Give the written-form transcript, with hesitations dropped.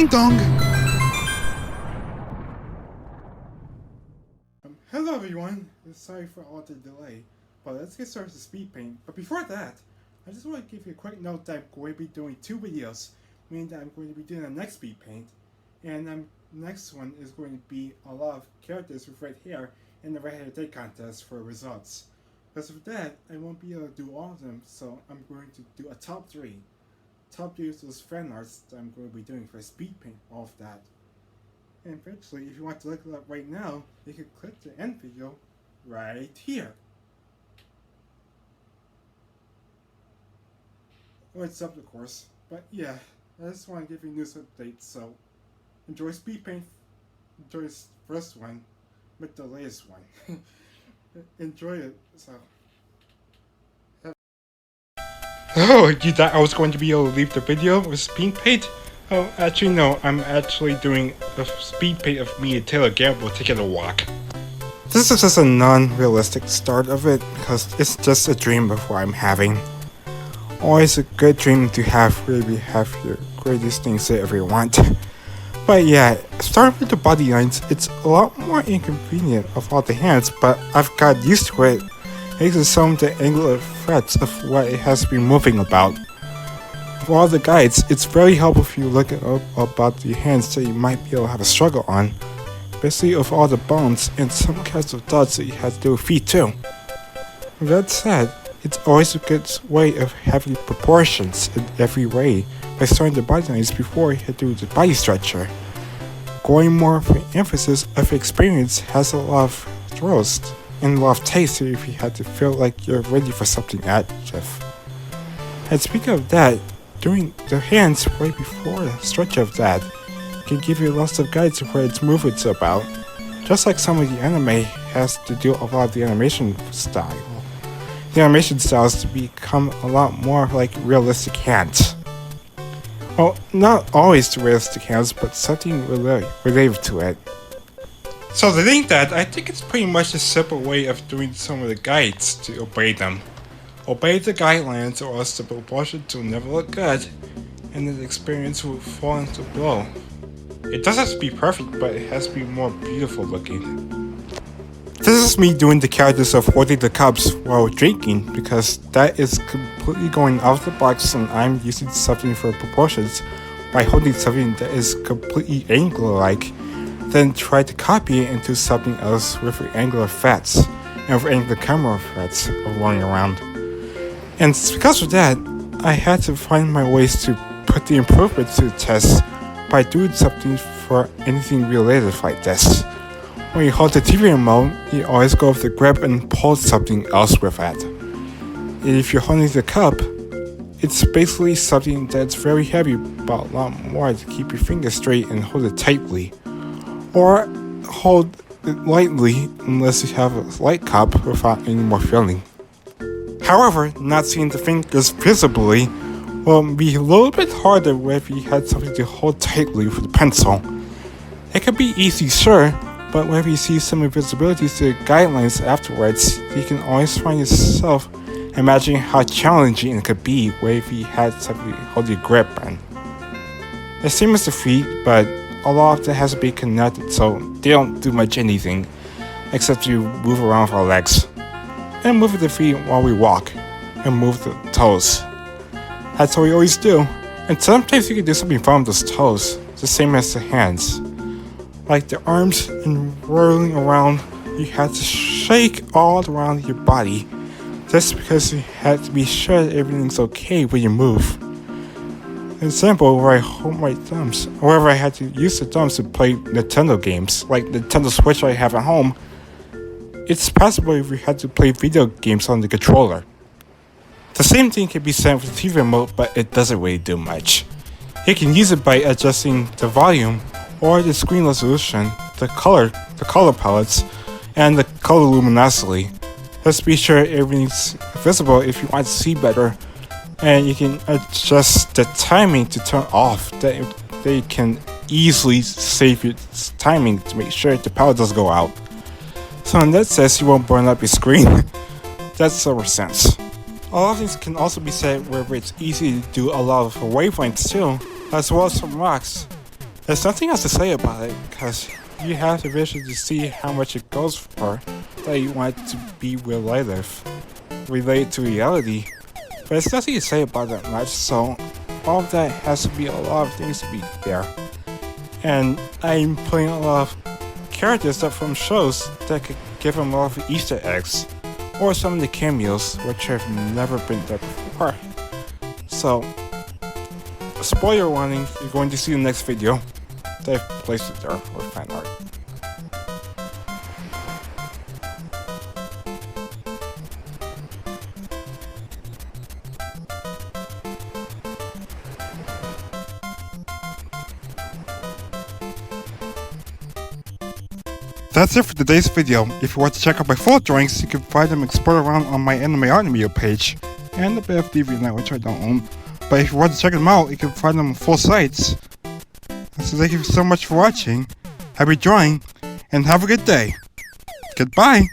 Ding dong! Hello everyone, sorry for all the delay, but let's get started with speed paint. But before that, I just want to give you a quick note that I'm going to be doing 2 videos, meaning that I'm going to be doing the next speed paint, and the next one is going to be a lot of characters with red hair in the red hair day contest for results. Because of that, I won't be able to do all of them, so I'm going to do a top 3. Top 3 is those fan arts that I'm going to be doing for speed paint, all of that. And eventually, if you want to look it up right now, you can click the end video right here. Or it's up, of course. But yeah, I just want to give you news updates, so enjoy speed paint. Enjoy this first one with the latest one. Enjoy it, so. Oh, you thought I was going to be able to leave the video with speed paint? Oh, actually no, I'm actually doing a speed paint of me and Taylor Gamble taking a walk. This is just a non-realistic start of it, because it's just a dream of what I'm having. Always a good dream to have, really have your greatest things that ever want. But yeah, starting with the body lines, it's a lot more inconvenient of all the hands, but I've got used to it. It makes some of the angular threads of what it has been moving about. For all the guides, it's very helpful if you look up about the hands that you might be able to have a struggle on, especially of all the bones and some kinds of dots that you have to do with feet too. With that said, it's always a good way of having proportions in every way by starting the body lines before you do the body structure. Going more for emphasis of experience has a lot of thrills and a lot of taste if you had to feel like you're ready for something active. And speaking of that, doing the hands right before the stretch of that can give you lots of guides of where its movement's about. Just like some of the anime has to do a lot of the animation style. The animation styles to become a lot more like realistic hands. Well, not always the realistic hands, but something related to it. So to think that, I think it's pretty much a simple way of doing some of the guides to obey them. Obey the guidelines or else the proportions will never look good, and the experience will fall into below. It doesn't have to be perfect, but it has to be more beautiful looking. This is me doing the characters of holding the cups while drinking, because that is completely going out of the box and I'm using something for proportions by holding something that is completely angular-like, then try to copy it into something else with angular effects and with angular camera effects rolling around. And because of that, I had to find my ways to put the improvements to the test by doing something for anything related like this. When you hold the TV remote, you always go with the grip and pull something else with it. And if you're holding the cup, it's basically something that's very heavy, but a lot more to keep your fingers straight and hold it tightly. Or hold it lightly unless you have a light cup without any more feeling. However, not seeing the fingers visibly will be a little bit harder if you had something to hold tightly with a pencil. It can be easy, sure, but whenever you see some invisibilities to the guidelines afterwards, you can always find yourself imagining how challenging it could be if you had something to hold your grip on. The same as the feet, but a lot of it has to be connected, so they don't do much anything except to move around with our legs. And move the feet while we walk, and move the toes. That's what we always do. And sometimes you can do something fun with those toes, the same as the hands. Like the arms and whirling around, you have to shake all around your body, just because you have to be sure that everything's okay when you move. An example where I hold my thumbs, or wherever I had to use the thumbs to play Nintendo games, like Nintendo Switch I have at home. It's possible if you had to play video games on the controller. The same thing can be said with the TV remote, but it doesn't really do much. You can use it by adjusting the volume, or the screen resolution, the color palettes, and the color luminosity. Just be sure everything's visible if you want to see better, and you can adjust the timing to turn off. They can easily save your timing to make sure the power doesn't go out. So in that sense, you won't burn up your screen. That's our sense. A lot of things can also be said where it's easy to do a lot of wavelengths too, as well as some rocks. There's nothing else to say about it, because you have to visually see how much it goes for that you want it to be related to reality. But there's nothing to say about that much, so all of that has to be a lot of things to be there. And I'm putting a lot of characters up from shows that could give them a lot of Easter eggs, or some of the cameos which have never been there before. So, spoiler warning, you're going to see the next video. They've placed it there for fan art. That's it for today's video. If you want to check out my full drawings, you can find them explored around on my anime art video page, and a bit of DeviantArt, which I don't own. But if you want to check them out, you can find them on full sites. So thank you so much for watching, happy drawing, and have a good day. Goodbye!